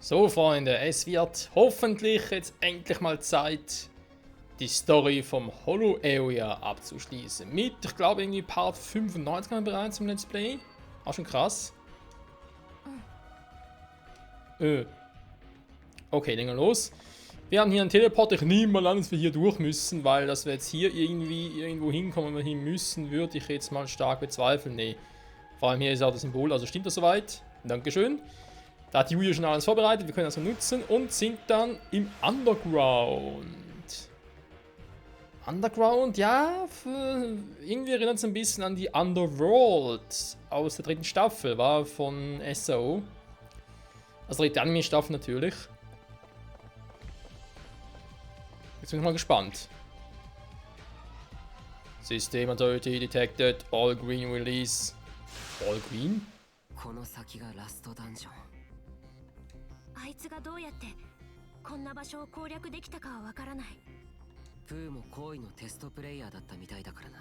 So, Freunde, es wird hoffentlich jetzt endlich mal Zeit, die Story vom Hollow Area abzuschließen. Mit, ich glaube, irgendwie Part 95 haben wir bereits im Let's Play. Auch schon krass. Okay, länger los. Wir haben hier einen Teleport. Ich nehme mal an, dass wir hier durch müssen, weil dass wir jetzt hier irgendwo hinkommen, wo wir hin müssen, würde ich jetzt mal stark bezweifeln. Nee. Vor allem hier ist auch das Symbol, also stimmt das soweit? Dankeschön. Da hat Julia schon alles vorbereitet, wir können das nutzen und sind dann im Underground. Underground, ja, irgendwie erinnert es ein bisschen an die Underworld aus der dritten Staffel, war von SAO. Also dritte Anime-Staffel natürlich. Jetzt bin ich mal gespannt. System Authority detected, all green release. All green? この先がラストダンジョン。あいつがどうやってこんな場所を攻略できたかはわからない。プーも行為のテストプレイヤーだったみたいだからな。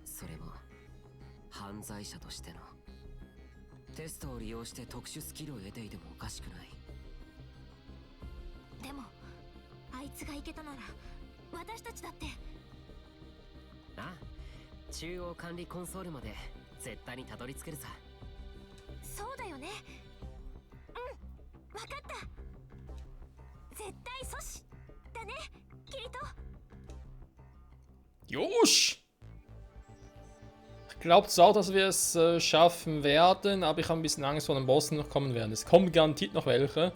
それも犯罪者としての。テストを利用して特殊スキルを得ていてもおかしくない。でもあいつが行けたなら私たちだって。ああ、中央管理コンソールまで絶対にたどり着けるさ。そうだよね。わかった。絶対阻止だね、キリト。Josh! Ich glaube zwar auch, dass wir es schaffen werden, aber ich habe ein bisschen Angst vor den Bossen noch kommen werden. Es kommen garantiert noch welche.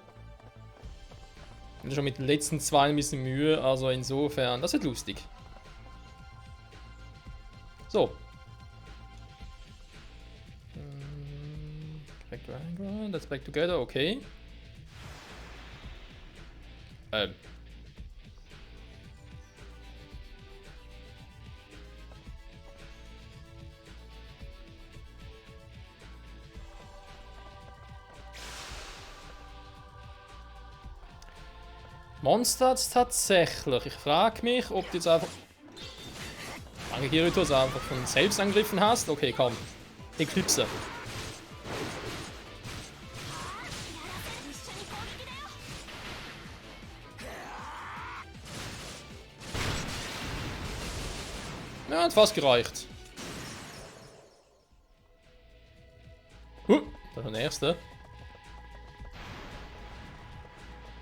Ich hatte schon mit den letzten zwei ein bisschen Mühe, also insofern, das wird lustig. So. Back to Angra, let's back together, okay. Monster hat's tatsächlich. Ich frage mich, ob du jetzt einfach... Danke, Kirito, dass du einfach von selbst angegriffen hast. Okay, komm. Eclipse. Ja, hat fast gereicht. Das ist der nächste.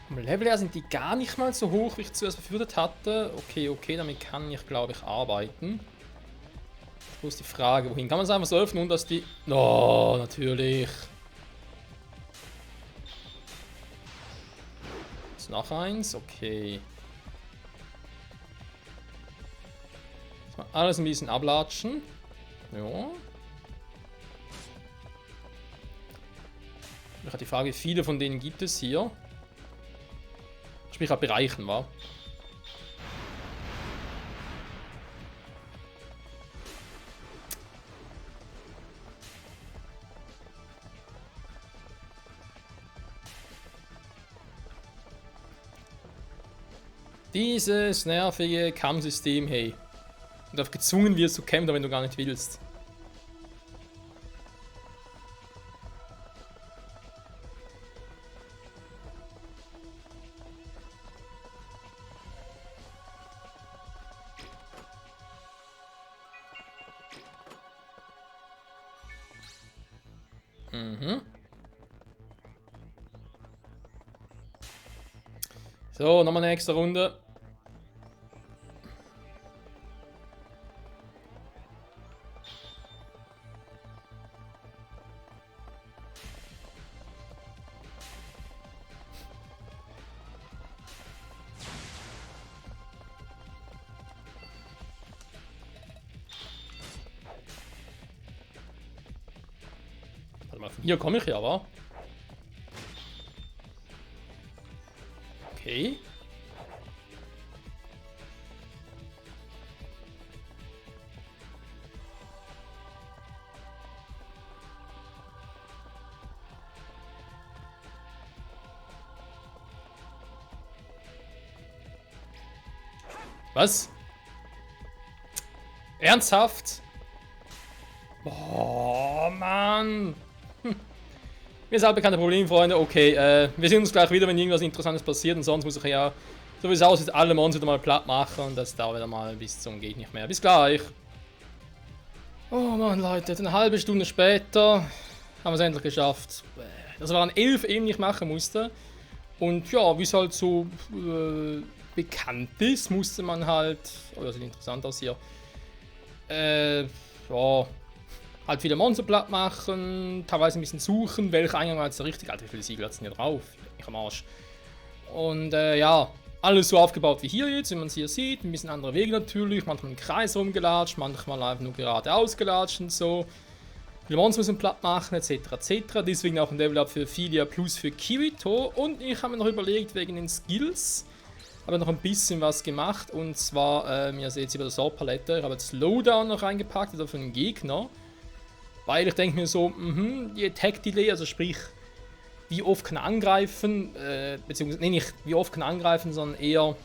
Am Level her sind die gar nicht mal so hoch, wie ich zuerst befürchtet hatte. Okay, damit kann ich, glaube ich, arbeiten. Wo ist die Frage, wohin? Kann man es einfach so öffnen und dass die... Oh, natürlich. Ist noch eins, okay. Jetzt mal alles ein bisschen ablatschen. Ja. Ich habe die Frage, wie viele von denen gibt es hier? Sprich, ab Bereichen, wa? Dieses nervige Kampfsystem, hey. Und darauf gezwungen wirst zu kämpfen, wenn du gar nicht willst. So, nochmal eine extra Runde. Warte mal, von hier komme ich ja, wa? Okay. Was? Ernsthaft? Oh, Mann. Mir ist halt kein Problem, Freunde. Okay, wir sehen uns gleich wieder, wenn irgendwas Interessantes passiert. Und sonst muss ich ja, so wie es aussieht, alle Monster wieder mal platt machen. Und das dauert wieder mal bis zum geht nicht mehr. Bis gleich. Oh Mann, Leute, eine halbe Stunde später haben wir es endlich geschafft. Das waren 11 eben, die ich machen musste. Und ja, wie es halt so bekannt ist, musste man halt. Oh, das sieht interessant aus hier. Ja. Halt viele Monster platt machen, teilweise ein bisschen suchen, welcher Eingang war jetzt der richtige. Alter, wie viele Siegel hat es denn hier drauf? Ich am Arsch. Und ja, alles so aufgebaut wie hier jetzt, wie man es hier sieht. Ein bisschen andere Wege natürlich, manchmal im Kreis rumgelatscht, manchmal einfach nur geradeaus gelatscht und so. Viele Monster müssen platt machen, etc. etc. Deswegen auch ein Level-Up für Filia plus für Kirito. Und ich habe mir noch überlegt, wegen den Skills, habe noch ein bisschen was gemacht. Und zwar, ihr seht hier bei der Sword-Palette, ich habe jetzt Slowdown noch reingepackt, also für den Gegner. Weil ich denke mir so, die Attack Delay, also sprich, wie oft kann er angreifen, beziehungsweise, nee, nicht wie oft kann er angreifen, sondern eher,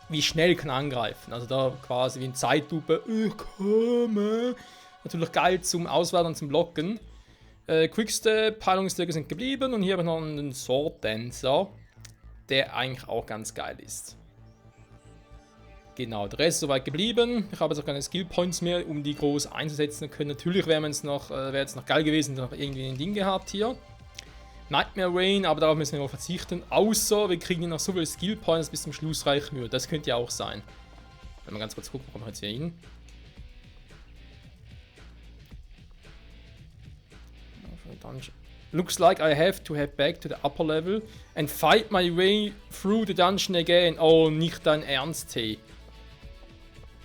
wie schnell kann er angreifen. Also da quasi wie in Zeitlupe, ich komme. Natürlich geil zum Auswählen und zum Blocken. Quickstep, Heilungsträger sind geblieben und hier habe ich noch einen Sword Dancer, der eigentlich auch ganz geil ist. Genau, der Rest ist soweit geblieben. Ich habe jetzt auch keine Skill Points mehr, um die groß einzusetzen können. Natürlich wäre es noch geil gewesen, noch irgendwie ein Ding gehabt hier. Nightmare Rain, aber darauf müssen wir noch verzichten. Außer wir kriegen noch so viele Skill Points, dass bis zum Schluss reichen würde. Das könnte ja auch sein. Wenn wir ganz kurz gucken, wo kommen wir jetzt hier hin? Looks like I have to head back to the upper level and fight my way through the dungeon again. Oh, nicht dein Ernst, hey.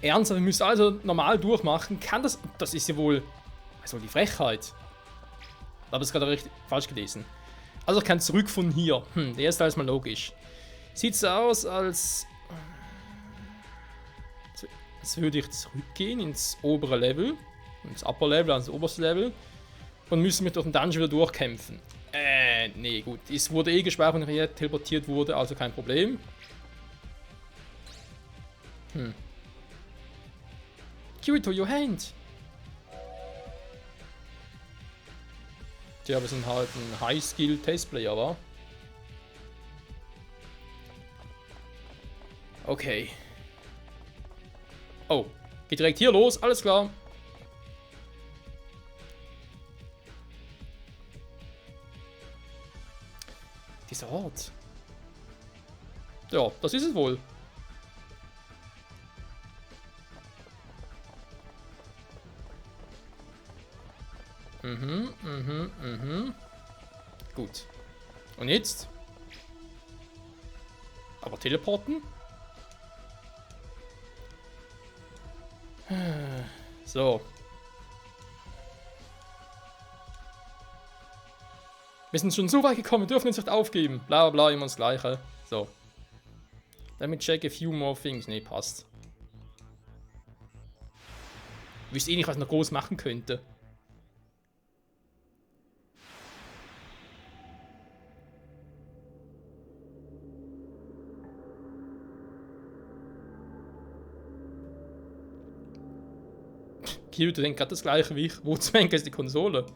Ernsthaft, wir müssen also normal durchmachen. Kann das... Das ist ja wohl... Also die Frechheit. Ich habe es gerade richtig falsch gelesen. Also ich kann zurück von hier. Der ist alles mal logisch. Sieht so aus, als würde ich zurückgehen ins obere Level. Ins Upper Level, also das oberste Level. Und müssen mich durch den Dungeon wieder durchkämpfen. Nee, gut. Es wurde eh gespeichert, wenn ich hier teleportiert wurde, also kein Problem. Kirito, your hand! Tja, wir sind halt ein High-Skill-Testplayer, wa? Okay. Oh, geht direkt hier los, alles klar. Dieser Ort. Ja, das ist es wohl. Gut. Und jetzt? Aber teleporten? So. Wir sind schon so weit gekommen, wir dürfen uns nicht aufgeben. Bla bla, immer das Gleiche. So. Let me check a few more things. Ne, passt. Ich wüsste eh nicht, was ich noch groß machen könnte. Kirito denkt gerade das gleiche wie ich. Wo zum Henker ist die Konsole?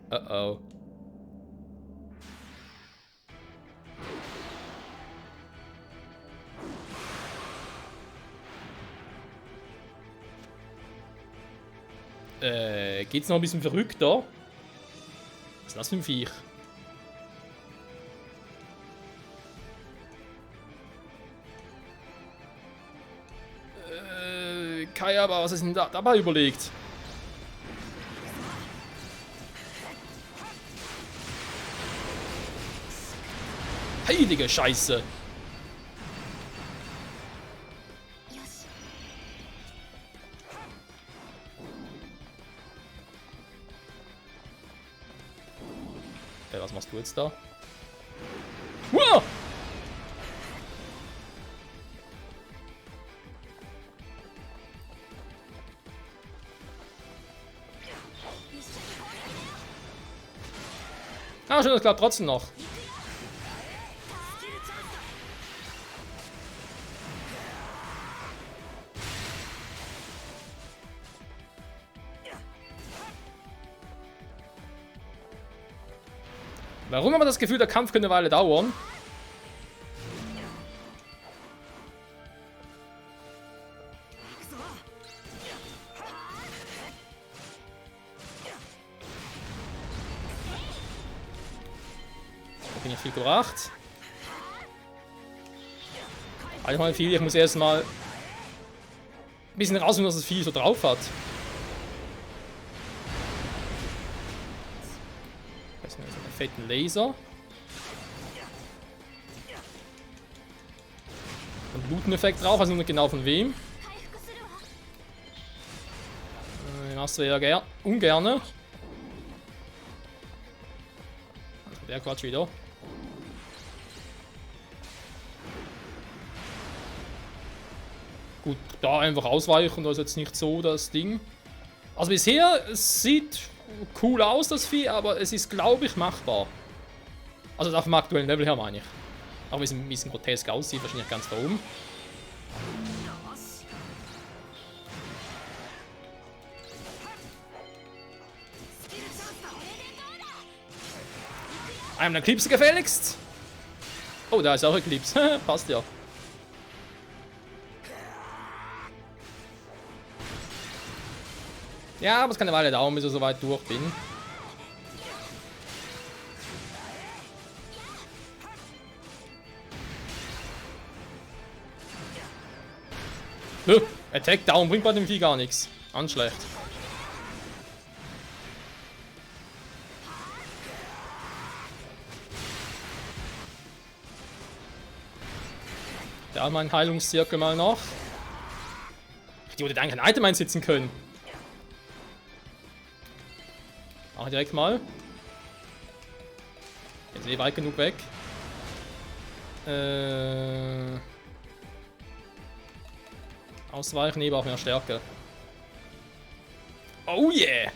Oh. Geht's noch ein bisschen verrückter? Was ist das für ein Viech? Kai, aber was ist denn dabei überlegt? Heilige Scheiße! Was machst du jetzt da? Wow! Ah, schön, das klappt trotzdem noch. Warum haben wir das Gefühl, der Kampf könnte eine Weile dauern? Bin ich viel gebracht. Also mal viel, ich muss erstmal ein bisschen rausfinden, was das Vieh so drauf hat. Das ist so einen fetten Laser. Ein Bluteneffekt drauf, also nicht genau von wem. 回復するわ。 Den machst du ja ungerne. Also der Quatsch wieder. Gut, da einfach ausweichen, das ist jetzt nicht so das Ding. Also bisher, es sieht cool aus, das Vieh, aber es ist, glaube ich, machbar. Also auf dem aktuellen Level her, meine ich. Auch wenn es ein bisschen grotesk aussieht, wahrscheinlich ganz da oben. Einem Eclipse gefälligst. Oh, da ist auch Eclipse. Passt ja. Ja, aber es kann eine Weile dauern, bis ich so weit durch bin. Attack down bringt bei dem Vieh gar nichts. Ganz schlecht. Da mein Heilungszirkel mal noch. Die würde eigentlich ein Item einsetzen können. Mach direkt mal. Jetzt ist weit genug weg. Ausweichen, aber auch mehr Stärke. Oh yeah!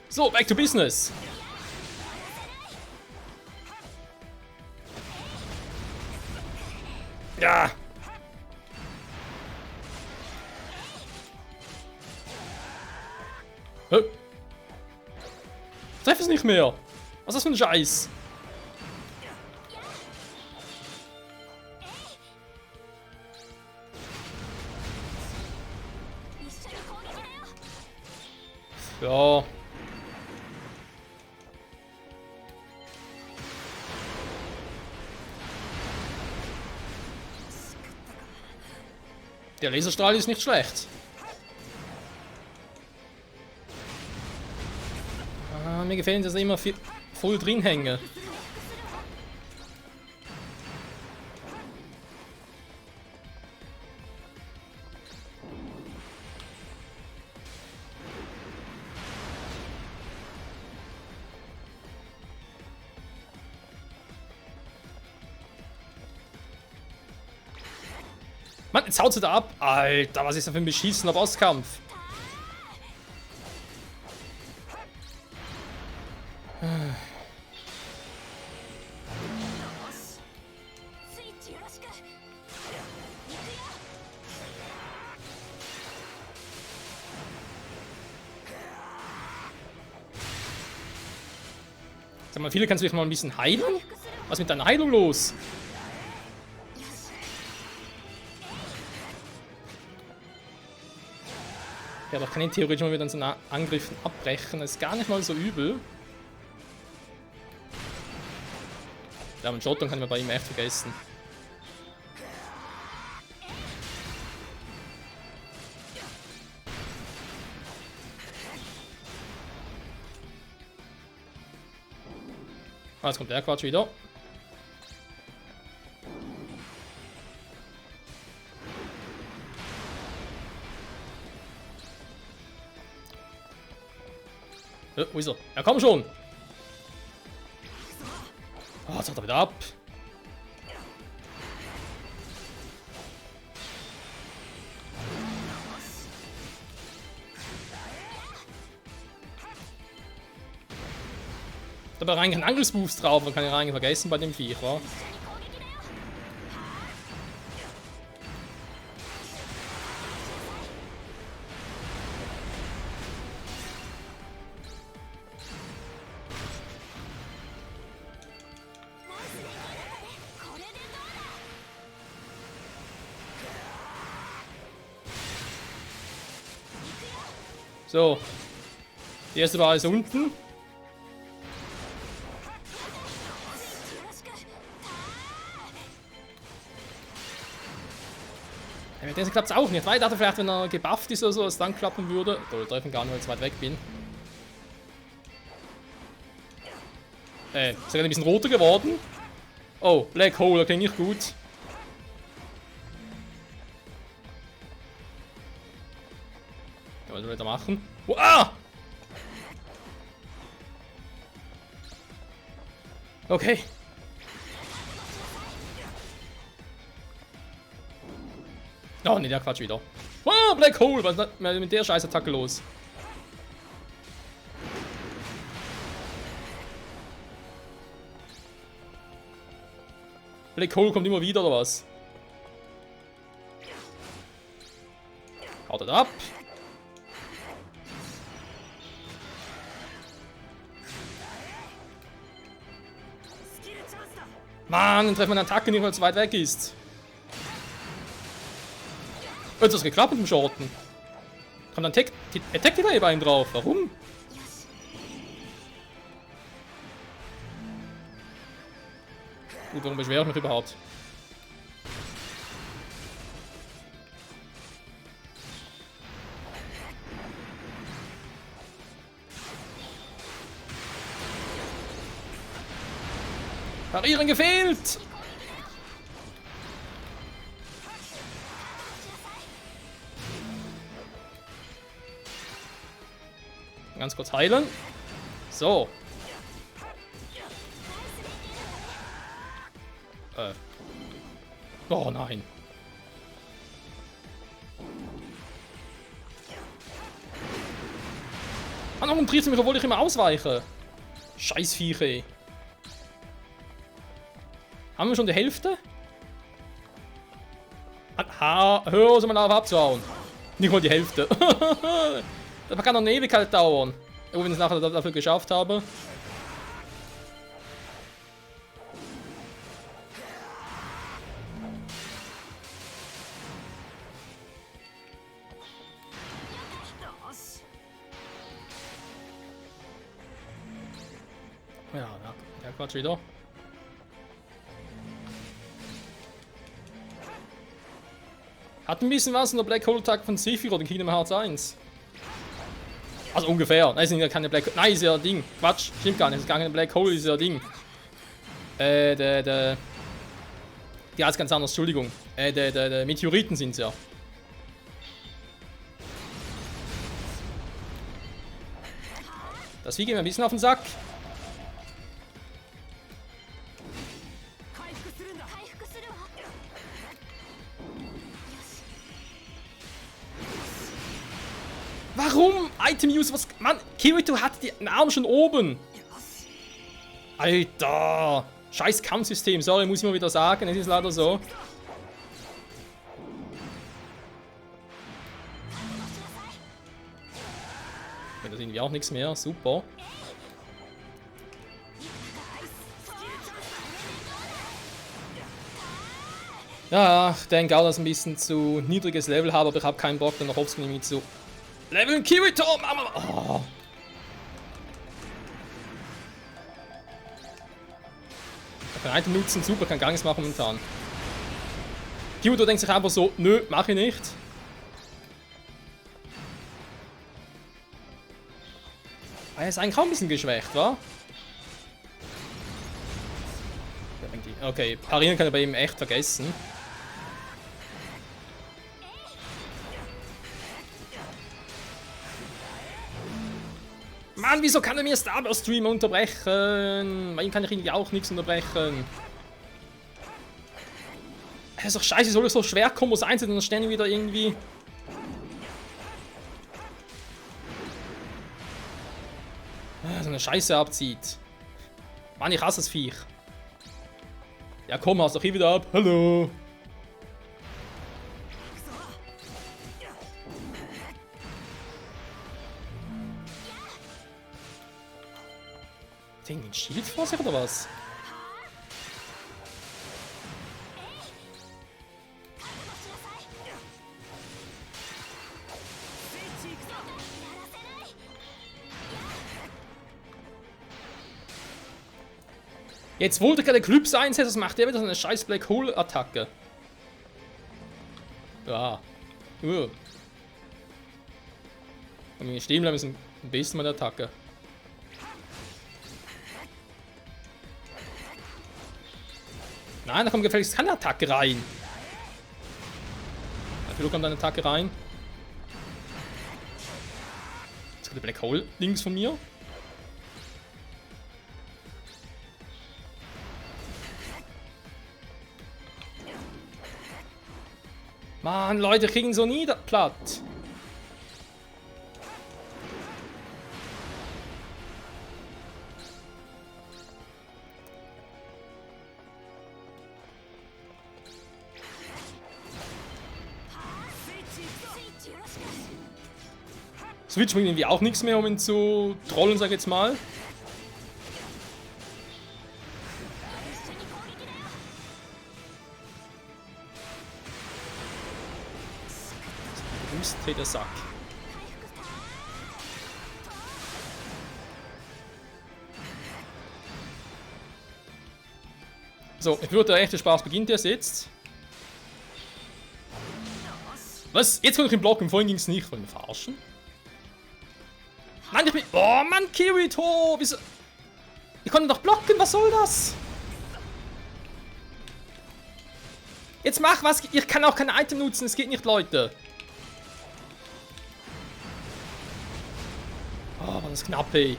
So, back to business! Ja! Hä? Treff es nicht mehr! Was ist das für ein Scheiß? Ja. Der Laserstrahl ist nicht schlecht. Mir gefällt, dass ich immer voll drin hänge. Mann, jetzt haut sie da ab. Alter, was ist das für ein beschissener Bosskampf? Sag mal, viele kannst du dich mal ein bisschen heilen? Was ist mit deiner Heilung los? Ja, doch kann ich theoretisch mal wieder so einen Angriff abbrechen. Das ist gar nicht mal so übel. Ja, aber einen Shotgun kann man bei ihm echt vergessen. Ah, jetzt kommt der Quatsch wieder. Wo ist er? Ja, komm schon! Oh, jetzt haut er wieder ab. Da war eigentlich ein Angriffsboost drauf, man kann ja eigentlich vergessen bei dem Viech, wa? So. Die erste Bar ist unten. よろしく。 Ja, mit dem klappt es auch nicht. Weil ich dachte vielleicht, wenn er gebufft ist oder so, dass es dann klappen würde. Oder wir treffen gar nicht, weil ich zu weit weg bin. Ist er ein bisschen roter geworden? Oh, Black Hole, okay, nicht gut. Ja, was soll ich da machen? Ah! Okay. Oh, ne, der Quatsch wieder. Ah, Black Hole, was ist mit der Scheißattacke los? Black Hole kommt immer wieder, oder was? Haut das ab. Mann, dann treffen wir eine Attacke nicht, weil es zu weit weg ist. Jetzt hat es geklappt mit dem Shorten. Kommt dann Attack-Delay bei ihm drauf. Warum? Gut, warum beschwere ich mich überhaupt? Parieren gefehlt! Ganz kurz heilen. So. Oh nein. Mann, warum trifft mich, obwohl ich immer ausweiche? Scheiß Viecher, ey. Haben wir schon die Hälfte? Hör mal auf abzuhauen. Nicht mal die Hälfte. Das kann noch eine Ewigkeit dauern. Wenn ich es nachher dafür geschafft habe. Ja, der Quatsch wieder. Hat ein bisschen was in der Black Hole Attack von Sephiroth in Kingdom Hearts 1. Also ungefähr. Nein, ist ja keine Black Hole. Nein, ist ja ein Ding. Quatsch, stimmt gar nicht. Es ist gar keine Black Hole, ist ja ein Ding. Die heißt ganz anders, Entschuldigung. Meteoriten sind es ja. Das Vieh geht mir ein bisschen auf den Sack. Warum? Item Use, was. Mann, Kirito hat den Arm schon oben. Alter. Scheiß Kampfsystem, sorry, muss ich mal wieder sagen, es ist leider so. Das ist irgendwie auch nichts mehr, super. Ja, ich denke auch, dass ich ein bisschen zu niedriges Level habe, aber ich habe keinen Bock, dann noch offscreen mit zu leveln. Kirito! Oh. Ich kann Item nutzen, super, kann gar nichts machen momentan. Kirito denkt sich einfach so, nö, mach ich nicht. Er ist eigentlich auch ein bisschen geschwächt, wa? Okay, parieren kann ich bei ihm echt vergessen. Mann, wieso kann er mir Starburst Stream unterbrechen? Bei ihm kann ich irgendwie auch nichts unterbrechen. Es ist doch scheiße, soll ich so schwer Kombos einsetzen und dann ständig wieder irgendwie. So eine Scheiße abzieht. Mann, ich hasse das Viech. Ja komm, haust doch hier wieder ab. Hallo. Hat irgendwie ein Schild vor sich oder was? Jetzt wollte ich gerade Eclipse einsetzen, das macht er wieder so eine scheiß Black Hole Attacke. Ja. Und wenn wir stehen bleiben, ist am besten mal der Attacke. Nein, da kommt gefälligst keine Attacke rein. Dafür kommt eine Attacke rein. Jetzt kommt der Black Hole links von mir. Mann, Leute kriegen so nie platt. Switch bringt irgendwie auch nichts mehr, um ihn zu trollen, sag ich jetzt mal. Der Sack. So, ich würde der echte Spaß beginnt erst jetzt. Was? Jetzt kann ich ihn blocken, vorhin ging es nicht. Wollen wir verarschen? Nein, ich bin... Oh Mann, Kirito! Wieso... Ich konnte doch blocken, was soll das? Jetzt mach was! Ich kann auch kein Item nutzen, es geht nicht, Leute. Oh, war das knapp, ey.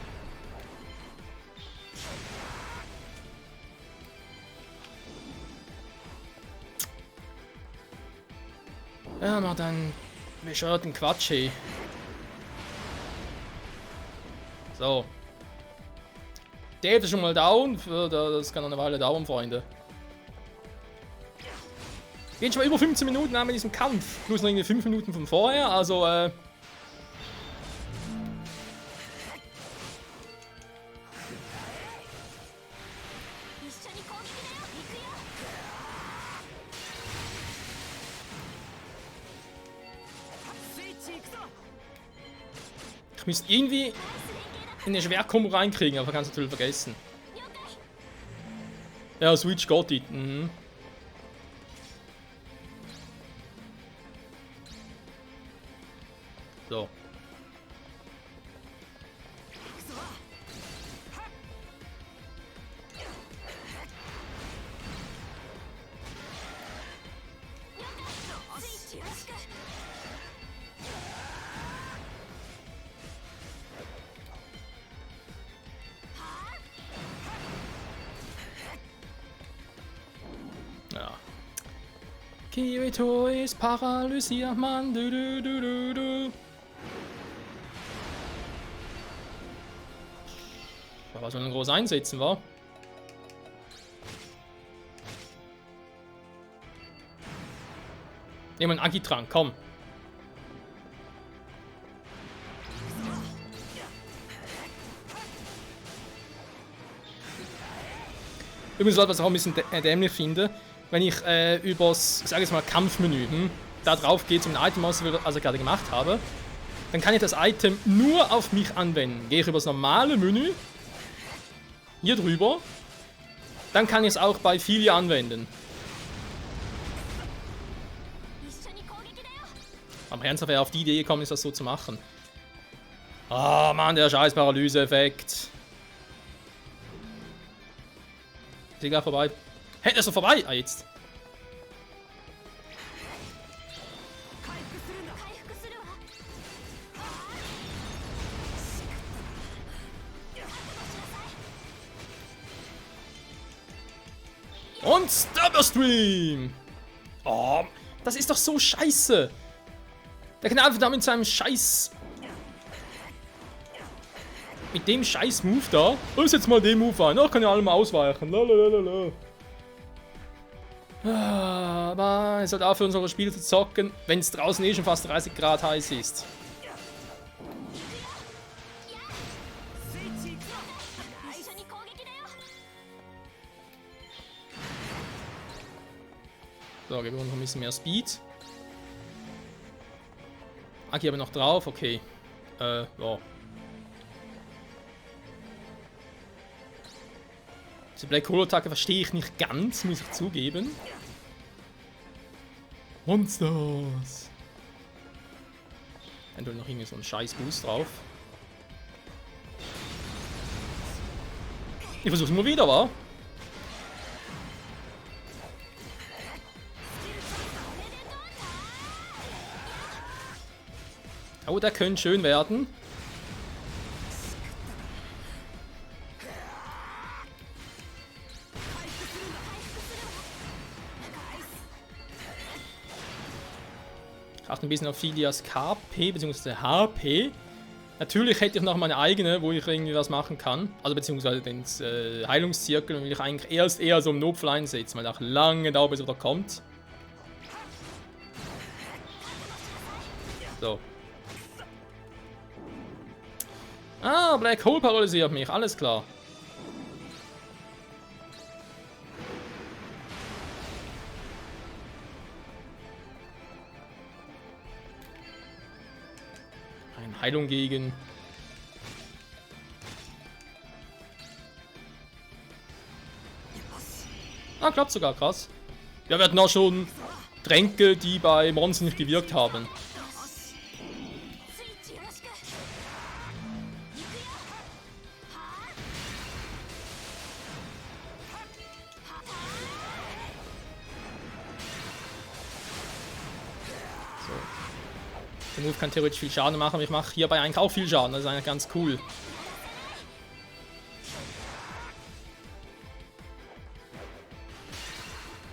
Ja, mach dann bescheuerten Quatsch, ey. So. Der ist schon mal down. Das kann noch eine Weile dauern, Freunde. Gehen schon mal über 15 Minuten an mit diesem Kampf. Plus noch irgendwie 5 Minuten von vorher, also ich müsste irgendwie in eine Schwerkombo reinkriegen, aber kannst du natürlich vergessen. Ja, Switch got it. Mhm. So. Ja. Kirito ist paralysiert, Mann. Du, du, du, du, du. Was soll denn groß einsetzen, wa? Nehmen wir einen Agitrank, komm. Übrigens, was ich auch ein bisschen dämlich finde, wenn ich übers, sag ich mal, Kampfmenü, da drauf geht zum Item aus, was ich gerade gemacht habe, dann kann ich das Item nur auf mich anwenden. Gehe ich übers normale Menü, hier drüber, dann kann ich es auch bei Filia anwenden. Am ernsthaft wäre auf die Idee gekommen, ist das so zu machen. Ah, Mann, der scheiß Paralyse-Effekt. Ist egal, vorbei. Hey, der ist doch vorbei! Ah, jetzt. Und Stubberstream! Oh, das ist doch so scheiße! Der kann einfach da mit seinem Scheiß... Mit dem Scheiß-Move da. Löse jetzt mal den Move ein. Ach, kann ja alle mal ausweichen. Lalalala. Aber es sollte aufhören, unsere Spiele zu zocken, wenn es draußen eh schon fast 30 Grad heiß ist. So, geben wir noch ein bisschen mehr Speed. Aki aber noch drauf, okay. Ja. Die Black Hole-Attacke verstehe ich nicht ganz, muss ich zugeben. Monsters! Eventuell noch irgendwie so einen scheiß Boost drauf. Ich versuch's mal wieder, wa? Oh, der könnte schön werden. Ich achte ein bisschen auf Filias KP bzw. HP. Natürlich hätte ich noch meine eigene, wo ich irgendwie was machen kann. Also beziehungsweise den Heilungszirkel will ich eigentlich erst eher so im Notfall einsetzen, weil auch lange dauert, bis er wieder kommt. So. Ah, Black Hole paralysiert mich, alles klar. Eine Heilung gegen. Ah, klappt sogar, krass. Ja, wir hatten auch schon Tränke, die bei Monstern nicht gewirkt haben. Der Move kann theoretisch viel Schaden machen, aber ich mache hierbei eigentlich auch viel Schaden, das ist eigentlich ganz cool.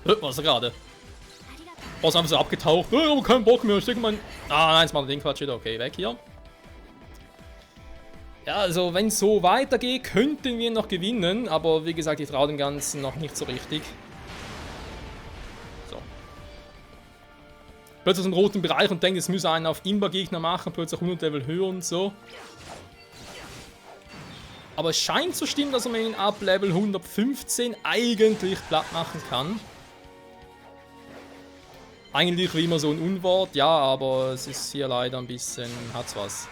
Was ist er gerade? Boss einfach so abgetaucht. Ich habe keinen Bock mehr, ich denke mal. Ah nein, jetzt macht er den Quatsch wieder. Okay, weg hier. Ja, also wenn es so weitergeht, könnten wir noch gewinnen, aber wie gesagt, ich traue dem Ganzen noch nicht so richtig. Plötzlich aus dem roten Bereich und denkt, es müsse einen auf Imba-Gegner machen, plötzlich 100 Level höher und so. Aber es scheint zu stimmen, dass man ihn ab Level 115 eigentlich platt machen kann. Eigentlich wie immer so ein Unwort, ja, aber es ist hier leider ein bisschen, hat's was.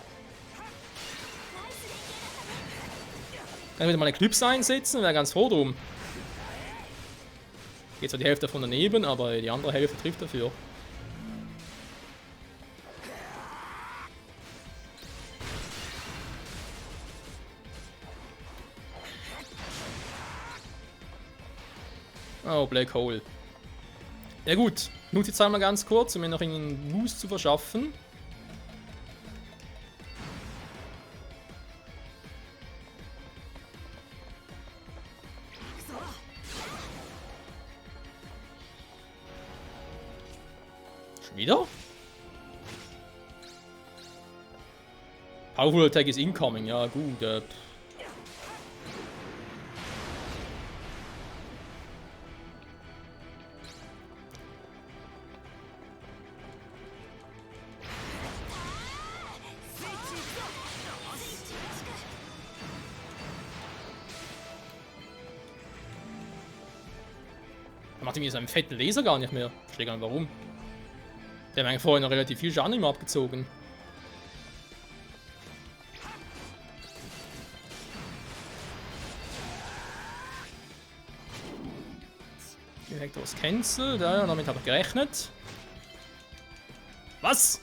Kann ich wieder mal eine Eclipse einsetzen, wäre ganz froh drum. Geht zwar die Hälfte von daneben, aber die andere Hälfte trifft dafür. Oh, Black Hole. Ja gut, nutze jetzt einmal ganz kurz, um mir noch einen Boost zu verschaffen. Schon wieder? Powerful Attack is incoming, ja gut. Er macht irgendwie seinen fetten Laser gar nicht mehr. Ich verstehe gar nicht warum. Der hat eigentlich vorher noch relativ viel Schaden immer abgezogen. Direkt aus Cancel, da, damit habe ich gerechnet. Was?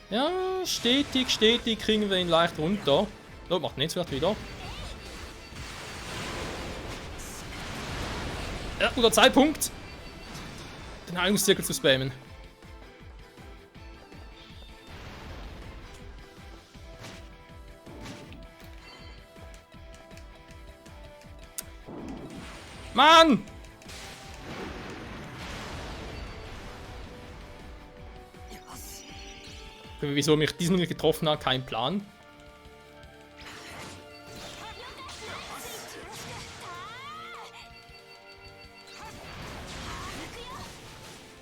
Ja, stetig kriegen wir ihn leicht runter. So, macht nichts vielleicht wieder. Ja, guter Zeitpunkt, den Heilungszirkel zu spammen. Mann! Wieso mich diesmal nicht getroffen hat, kein Plan.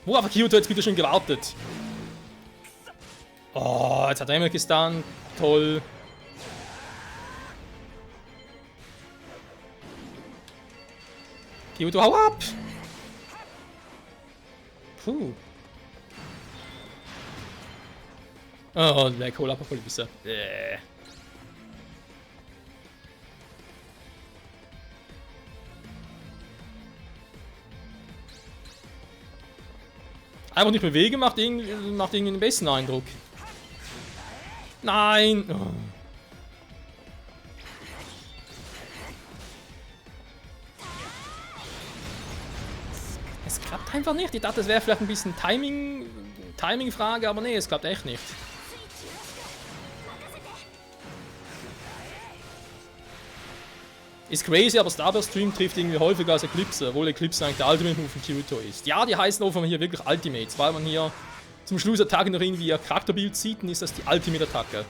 Wo aber Kyoto jetzt wieder schon gewartet. Oh, jetzt hat er immer gestunt. Toll. Kyoto, hau ab! Oh, Black Hole Apokalypse. Einfach nicht bewegen macht irgendwie den besten Eindruck. Nein! Oh. Es klappt einfach nicht. Ich dachte, es wäre vielleicht ein bisschen Timing-Frage, aber nee, es klappt echt nicht. Ist crazy, aber Starburst Stream trifft irgendwie häufiger als Eclipse, obwohl Eclipse eigentlich der Ultimate Move von Kirito ist. Ja, die heißen auch von hier wirklich Ultimates, weil man hier zum Schluss Attacke noch irgendwie ihr Charakterbild sieht, dann ist das die Ultimate-Attacke.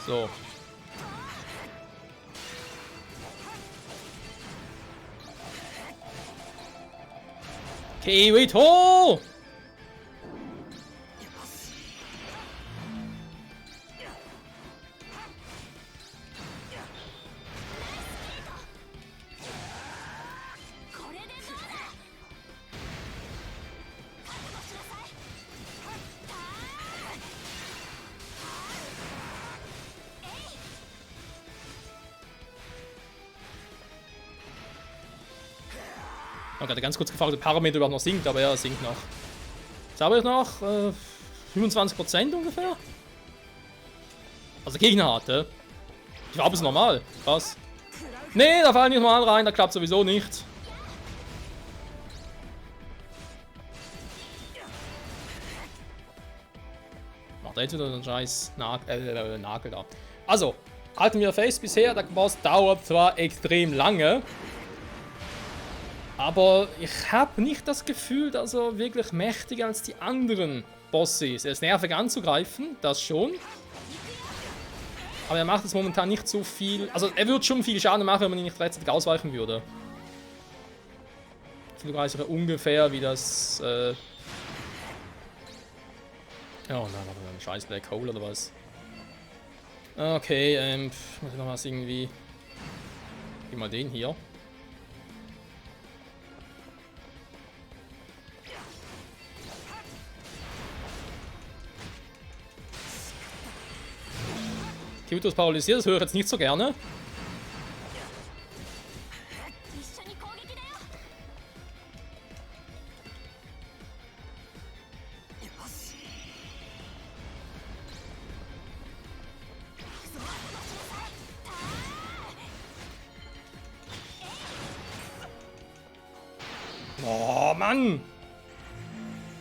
So. Kirito! Ich habe gerade ganz kurz gefragt, ob Parameter überhaupt noch sinkt, aber ja, er sinkt noch. Jetzt habe ich noch 25% ungefähr. Also Gegner hatte. Ich war bis normal. Krass. Nee, da fallen nicht normal rein, da klappt sowieso nicht. Macht jetzt wieder einen scheiß Nagel da. Also, halten wir fest, bisher, der Boss dauert zwar extrem lange. Aber ich habe nicht das Gefühl, dass er wirklich mächtiger als die anderen Bosse ist. Er ist nervig anzugreifen, das schon. Aber er macht jetzt momentan nicht so viel. Also er würde schon viel Schaden machen, wenn man ihn nicht rechtzeitig ausweichen würde. Ich weiß ungefähr wie das... Oh nein, ein scheiß Black Hole oder was? Okay, muss ich noch was irgendwie... Geh mal den hier. Kirito ist paralysiert, das höre ich jetzt nicht so gerne. Oh Mann!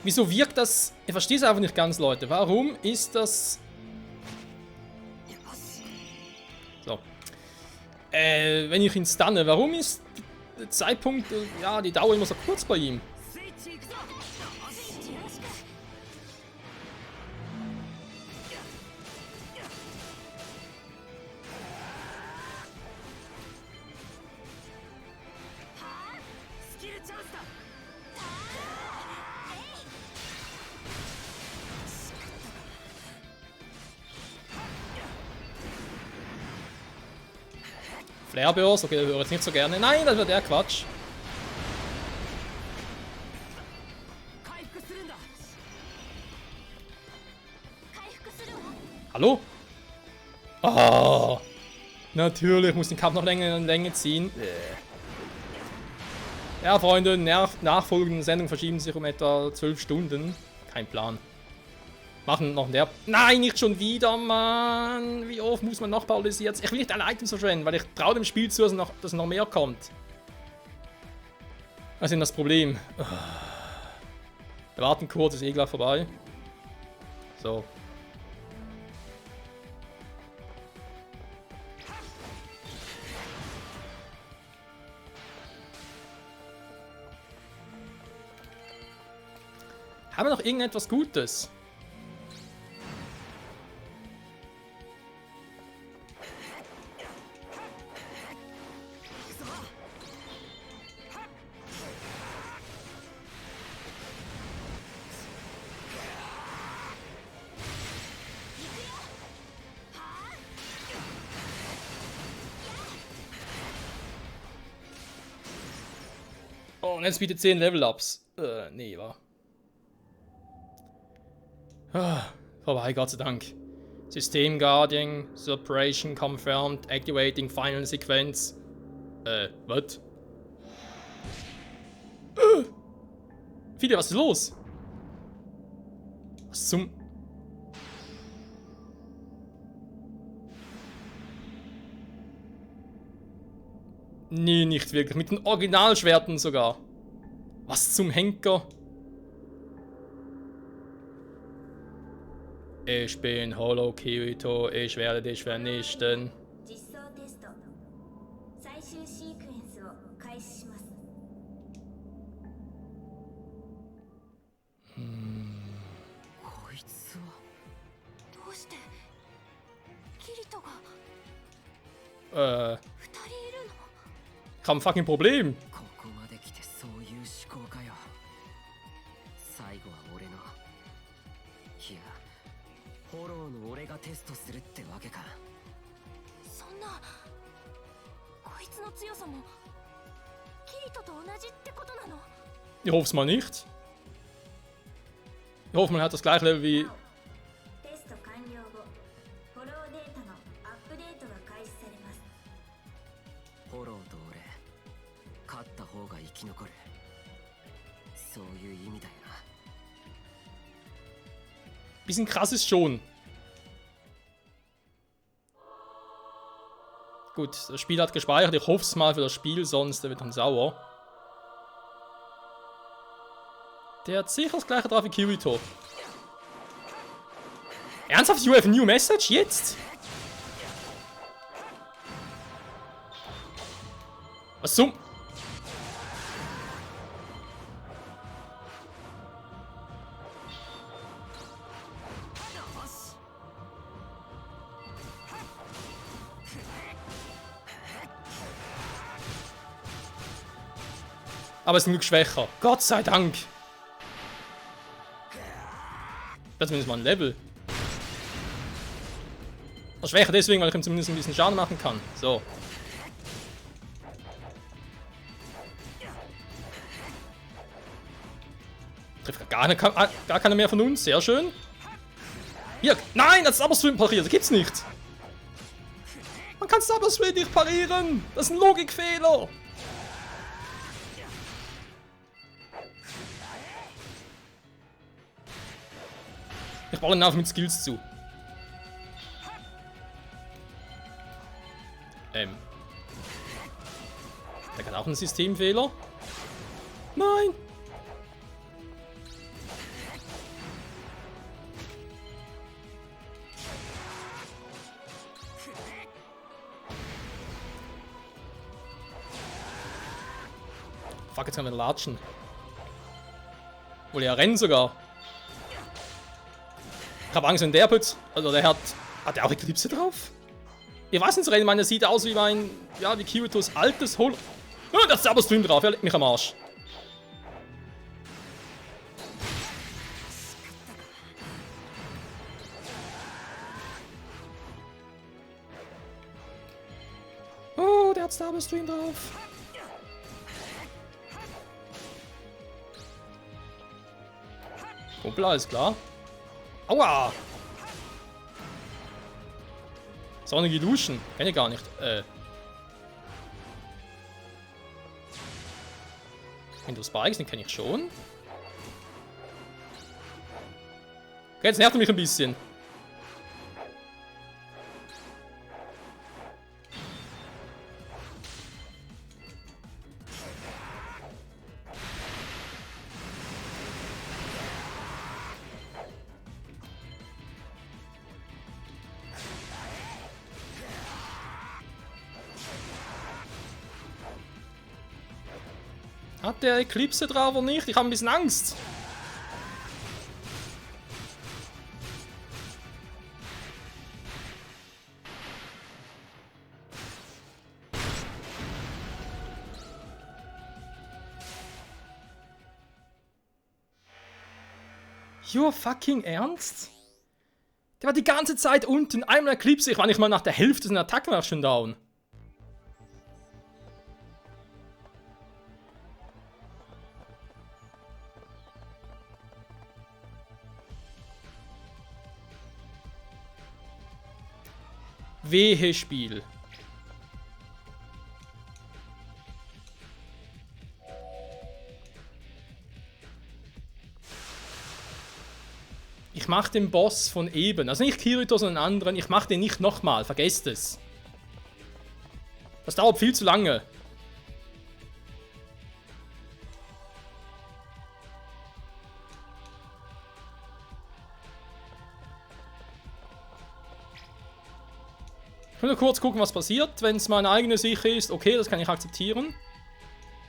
Wieso wirkt das? Ich verstehe es einfach nicht ganz, Leute. Warum ist das... So. Wenn ich ihn stunne, warum ist der Zeitpunkt, ja, die Dauer immer so kurz bei ihm? Flareburst, okay, das höre ich jetzt nicht so gerne. Nein, das wird der Quatsch. Hallo? Oh, natürlich, ich muss den Kampf noch länger in Länge ziehen. Ja, Freunde, nachfolgende Sendungen verschieben sich um etwa 12 Stunden. Kein Plan. Machen noch der. Nein, nicht schon wieder, Mann! Wie oft muss man noch paralysiert? Ich will nicht alle Items verschwenden, weil ich traue dem Spiel zu, dass noch mehr kommt. Was ist denn das Problem? Der Wartenkurs ist eh gleich vorbei. So. Haben wir noch irgendetwas Gutes? Oh, und jetzt bietet 10 Level-Ups. Nee, wa? Vorbei, Gott sei Dank. System Guarding, Separation confirmed, activating final Sequenz. Was? Fide, was ist los? Was zum... Nee, nicht wirklich. Mit den Originalschwerten sogar. Was zum Henker? Ich bin Hollow Kirito, ich werde dich vernichten. 実装テスト最終シークエンスを開始します。こいつはどうしてキリトが2人いるの？ Kein fucking Problem. ここまで来てそういう思考かよ。最後は俺の、いやフォローの俺がテストするってわけか。そんなこいつの強さもキリトと同じってことなの？ Ich hoffe es mal nicht. Ich hoffe, man hat das gleiche Level wie... テスト完了後フォローデータのアップデートが開始されます。フォローと俺勝った方が生き残る、そういう意味だよな。 Bisschen krass ist schon. Gut, das Spiel hat gespeichert. Ich hoffe es mal für das Spiel, sonst wird er sauer. Der hat sicher das gleiche drauf wie Kirito. Ernsthaft? You have a new message? Jetzt? Was zum... Aber es ist genug schwächer. Gott sei Dank. Das ist zumindest mal ein Level. Also schwächer deswegen, weil ich ihm zumindest ein bisschen Schaden machen kann. So. Trifft gar keiner mehr von uns. Sehr schön. Hier. Nein, das Substream pariert. Das gibt's nicht. Man kann Substream nicht parieren. Das ist ein Logikfehler. Ich baue ihn einfach mit Skills zu. Der hat auch einen Systemfehler. Nein! Fuck, jetzt kann er latschen. Wohl er rennt sogar. Ich hab Angst, wenn der putzt. Also der hat der auch Eclipse drauf? Ich weiß nicht so recht, ich meine, der sieht aus wie mein, ja, wie Kiritos altes Holo. Oh, der hat selber Stream drauf, er legt mich am Arsch. Oh, der hat Star Stream drauf. Kumpel, alles klar. Aua! Sonnige Duschen. Kenn ich gar nicht. Windows Spikes, den kenne ich schon. Okay, jetzt nervt er mich ein bisschen. Hat der Eclipse drauf oder nicht? Ich habe ein bisschen Angst. Your fucking Ernst? Der war die ganze Zeit unten. Einmal Eclipse. Ich war nicht mal nach der Hälfte seiner Attacke war schon down. Wehe Spiel. Ich mache den Boss von eben. Also nicht Kirito, sondern einen anderen. Ich mache den nicht nochmal. Vergesst es. Das dauert viel zu lange. Ich will nur kurz gucken, was passiert. Wenn es meine eigene Sicht ist, okay, das kann ich akzeptieren.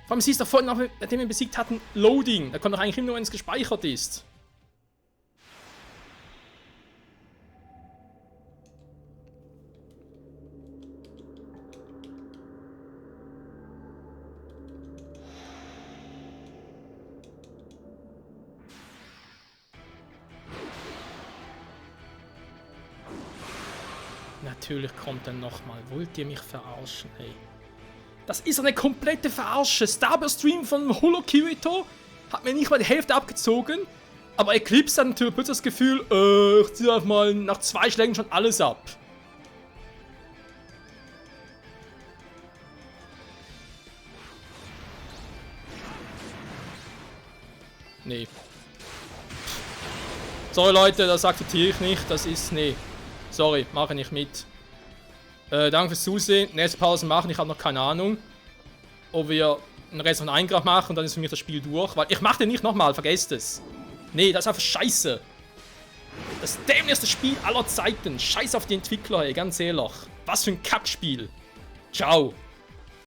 Vor allem, siehst du vorhin, nachdem wir besiegt hatten, Loading. Da kommt doch eigentlich immer nur, wenn es gespeichert ist. Natürlich kommt dann nochmal. Wollt ihr mich verarschen, hey? Das ist eine komplette Verarsche. Starburst Stream von Holo Kirito hat mir nicht mal die Hälfte abgezogen. Aber Eclipse hat natürlich plötzlich das Gefühl, ich ziehe einfach mal nach 2 Schlägen schon alles ab. Nee. Sorry Leute, das akzeptiere ich nicht. Das ist, nee. Sorry, mache nicht mit. Danke fürs Zusehen. Nächste Pause machen, ich habe noch keine Ahnung. Ob wir einen Rest von Eingraf machen und dann ist für mich das Spiel durch. Weil ich mache den nicht nochmal, vergesst es. Nee, das ist einfach scheiße. Das dämlichste Spiel aller Zeiten. Scheiß auf die Entwickler, ey, ganz ehrlich. Was für ein Kackspiel. Ciao.